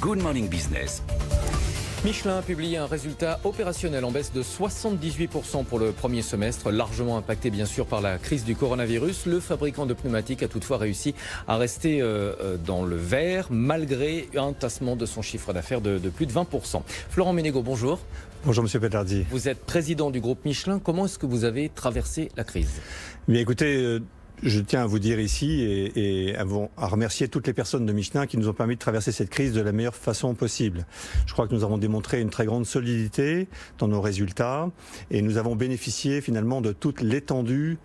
Good Morning Business. Michelin a publié un résultat opérationnel en baisse de 78% pour le premier semestre, largement impacté bien sûr par la crise du coronavirus. Le fabricant de pneumatiques a toutefois réussi à rester dans le vert malgré un tassement de son chiffre d'affaires de plus de 20%. Florent Ménégo, bonjour. Bonjour Monsieur Pétardi. Vous êtes président du groupe Michelin. Comment est-ce que vous avez traversé la crise ? Mais écoutez, je tiens à vous dire ici et à remercier toutes les personnes de Michelin qui nous ont permis de traverser cette crise de la meilleure façon possible. Je crois que nous avons démontré une très grande solidité dans nos résultats et nous avons bénéficié finalement de toute l'étendue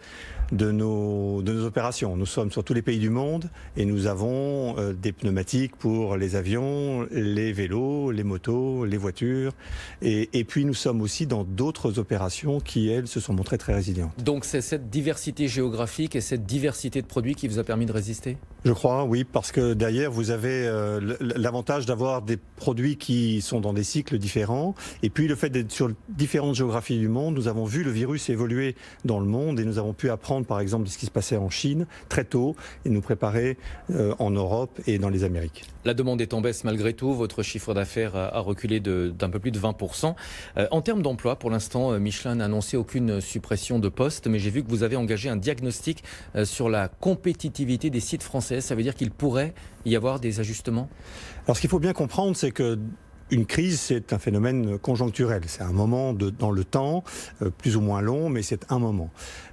de nos opérations. Nous sommes sur tous les pays du monde et nous avons des pneumatiques pour les avions, les vélos, les motos, les voitures. Et puis nous sommes aussi dans d'autres opérations qui, elles, se sont montrées très résilientes. Donc c'est cette diversité géographique et cette diversité de produits qui vous a permis de résister ? Je crois, oui, parce que derrière, vous avez l'avantage d'avoir des produits qui sont dans des cycles différents. Et puis le fait d'être sur différentes géographies du monde, nous avons vu le virus évoluer dans le monde et nous avons pu apprendre par exemple de ce qui se passait en Chine très tôt et nous préparer en Europe et dans les Amériques. La demande est en baisse malgré tout, votre chiffre d'affaires a reculé d'un peu plus de 20%. En termes d'emploi, pour l'instant, Michelin n'a annoncé aucune suppression de postes, mais j'ai vu que vous avez engagé un diagnostic sur la compétitivité des sites français. Ça veut dire qu'il pourrait y avoir des ajustements ? Alors ce qu'il faut bien comprendre, c'est que une crise, c'est un phénomène conjoncturel. C'est un moment dans le temps, plus ou moins long, mais c'est un moment.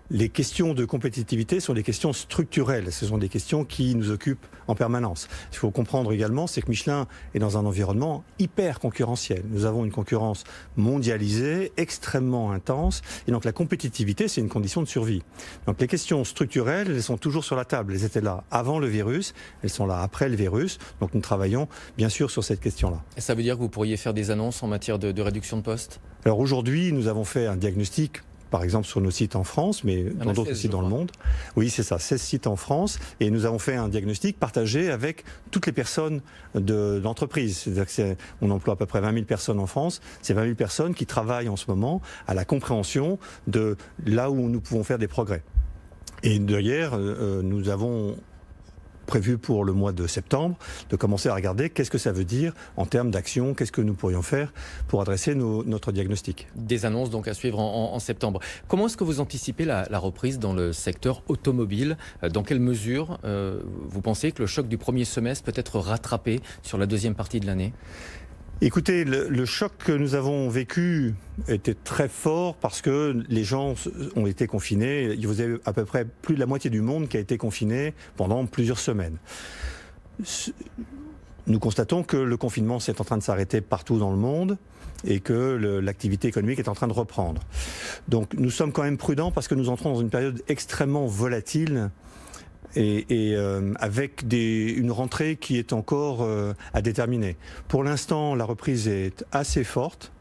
Les questions de compétitivité sont des questions structurelles. Ce sont des questions qui nous occupent en permanence. Il faut comprendre également, c'est que Michelin est dans un environnement hyper concurrentiel. Nous avons une concurrence mondialisée, extrêmement intense. Et donc la compétitivité, c'est une condition de survie. Donc les questions structurelles, elles sont toujours sur la table. Elles étaient là avant le virus, elles sont là après le virus. Donc nous travaillons bien sûr sur cette question-là. Et ça veut dire que vous pourriez faire des annonces en matière de réduction de postes ? Alors aujourd'hui, nous avons fait un diagnostic, par exemple sur nos sites en France, mais dans d'autres sites dans le monde. Oui, c'est ça, 16 sites en France. Et nous avons fait un diagnostic partagé avec toutes les personnes de l'entreprise. C'est-à-dire qu'on emploie à peu près 20 000 personnes en France. C'est 20 000 personnes qui travaillent en ce moment à la compréhension de là où nous pouvons faire des progrès. Et derrière, nous avons prévu pour le mois de septembre, de commencer à regarder qu'est-ce que ça veut dire en termes d'action, qu'est-ce que nous pourrions faire pour adresser notre diagnostic. Des annonces donc à suivre en septembre. Comment est-ce que vous anticipez la reprise dans le secteur automobile ? Dans quelle mesure vous pensez que le choc du premier semestre peut être rattrapé sur la deuxième partie de l'année ? Écoutez, le choc que nous avons vécu était très fort parce que les gens ont été confinés. Il y avait à peu près plus de la moitié du monde qui a été confiné pendant plusieurs semaines. Nous constatons que le confinement est en train de s'arrêter partout dans le monde et que l'activité économique est en train de reprendre. Donc nous sommes quand même prudents parce que nous entrons dans une période extrêmement volatile et avec une rentrée qui est encore à déterminer. Pour l'instant, la reprise est assez forte,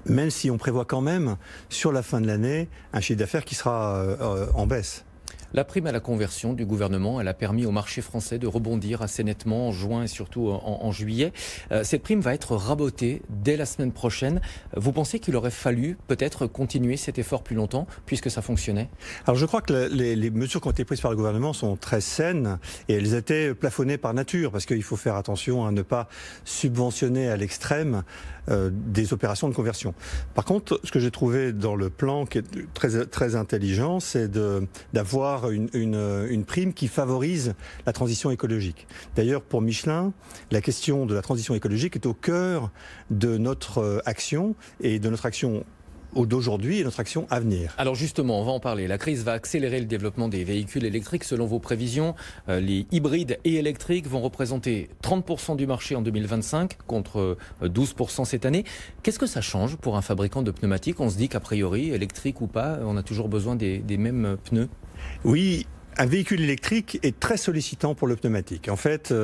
même si on prévoit quand même, sur la fin de l'année, un chiffre d'affaires qui sera en baisse. La prime à la conversion du gouvernement, elle a permis au marché français de rebondir assez nettement en juin et surtout en juillet. Cette prime va être rabotée dès la semaine prochaine. Vous pensez qu'il aurait fallu peut-être continuer cet effort plus longtemps puisque ça fonctionnait ? Alors je crois que les mesures qui ont été prises par le gouvernement sont très saines et elles étaient plafonnées par nature parce qu'il faut faire attention à ne pas subventionner à l'extrême des opérations de conversion. Par contre, ce que j'ai trouvé dans le plan qui est très, très intelligent, c'est d'avoir une prime qui favorise la transition écologique. D'ailleurs, pour Michelin, la question de la transition écologique est au cœur de notre action et de notre action d'aujourd'hui et notre action à venir. Alors justement, on va en parler. La crise va accélérer le développement des véhicules électriques. Selon vos prévisions, les hybrides et électriques vont représenter 30% du marché en 2025 contre 12% cette année. Qu'est-ce que ça change pour un fabricant de pneumatiques ? On se dit qu'a priori, électrique ou pas, on a toujours besoin des mêmes pneus. Oui. Un véhicule électrique est très sollicitant pour le pneumatique. En fait,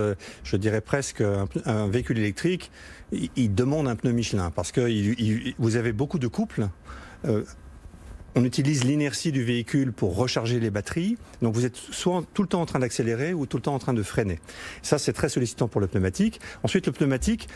je dirais presque un véhicule électrique, il demande un pneu Michelin parce que vous avez beaucoup de couples. On utilise l'inertie du véhicule pour recharger les batteries. Donc vous êtes soit tout le temps en train d'accélérer ou tout le temps en train de freiner. Ça, c'est très sollicitant pour le pneumatique. Ensuite, le pneumatique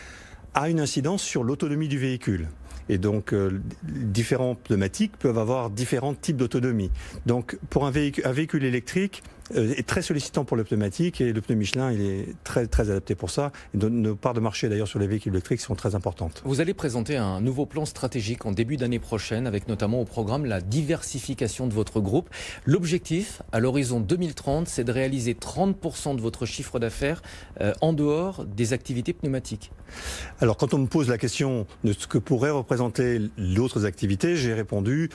a une incidence sur l'autonomie du véhicule. Et donc, différents pneumatiques peuvent avoir différents types d'autonomie. Donc, pour un véhicule électrique, est très sollicitant pour le pneumatique et le pneu Michelin, il est très, très adapté pour ça. Et nos parts de marché d'ailleurs sur les véhicules électriques sont très importantes. Vous allez présenter un nouveau plan stratégique en début d'année prochaine avec notamment au programme la diversification de votre groupe. L'objectif à l'horizon 2030, c'est de réaliser 30% de votre chiffre d'affaires en dehors des activités pneumatiques. Alors quand on me pose la question de ce que pourraient représenter d'autres activités, j'ai répondu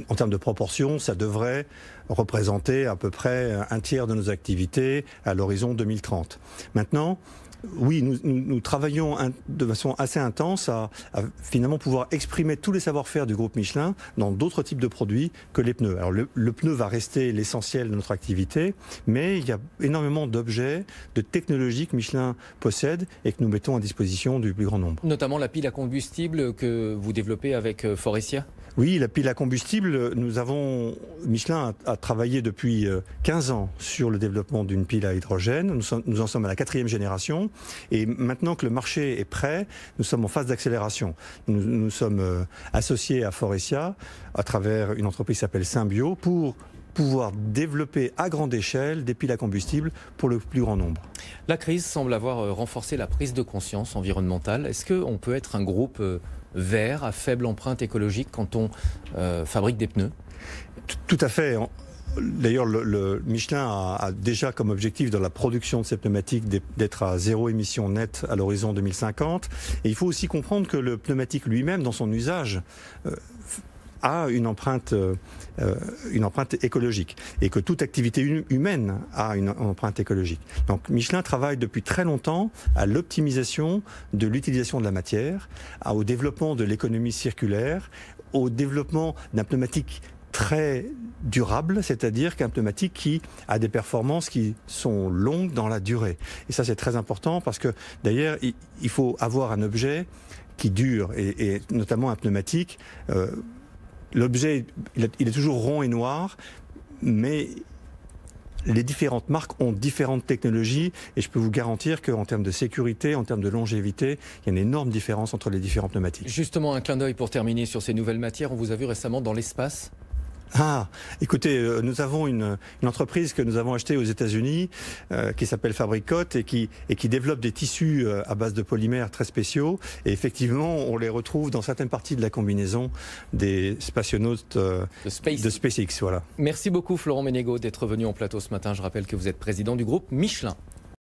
en termes de proportion, ça devrait représenter à peu près un tiers de nos activités à l'horizon 2030. Maintenant, oui, nous travaillons de façon assez intense à finalement pouvoir exprimer tous les savoir-faire du groupe Michelin dans d'autres types de produits que les pneus. Alors le pneu va rester l'essentiel de notre activité, mais il y a énormément d'objets, de technologies que Michelin possède et que nous mettons à disposition du plus grand nombre. Notamment la pile à combustible que vous développez avec Faurecia ? Oui, la pile à combustible, Michelin a travaillé depuis 15 ans sur le développement d'une pile à hydrogène. Nous en sommes à la 4e génération. Et maintenant que le marché est prêt, nous sommes en phase d'accélération. Nous sommes associés à Faurecia à travers une entreprise qui s'appelle Symbio pour pouvoir développer à grande échelle des piles à combustible pour le plus grand nombre. La crise semble avoir renforcé la prise de conscience environnementale. Est-ce qu'on peut être un groupe vert à faible empreinte écologique quand on fabrique des pneus ? Tout à fait. D'ailleurs, le Michelin a déjà comme objectif dans la production de ces pneumatiques d'être à zéro émission nette à l'horizon 2050. Et il faut aussi comprendre que le pneumatique lui-même, dans son usage, a une empreinte écologique et que toute activité humaine a une empreinte écologique. Donc Michelin travaille depuis très longtemps à l'optimisation de l'utilisation de la matière, au développement de l'économie circulaire, au développement d'un pneumatique très durable, c'est-à-dire qu'un pneumatique qui a des performances qui sont longues dans la durée. Et ça c'est très important parce que d'ailleurs il faut avoir un objet qui dure et notamment un pneumatique. L'objet, il est toujours rond et noir, mais les différentes marques ont différentes technologies et je peux vous garantir qu'en termes de sécurité, en termes de longévité, il y a une énorme différence entre les différents pneumatiques. Justement, un clin d'œil pour terminer sur ces nouvelles matières. On vous a vu récemment dans l'espace ? Ah, écoutez, nous avons une entreprise que nous avons achetée aux États-Unis qui s'appelle Fabricote et qui développe des tissus à base de polymères très spéciaux. Et effectivement, on les retrouve dans certaines parties de la combinaison des spationautes de SpaceX. Voilà. Merci beaucoup Florent Ménégo d'être venu en plateau ce matin. Je rappelle que vous êtes président du groupe Michelin.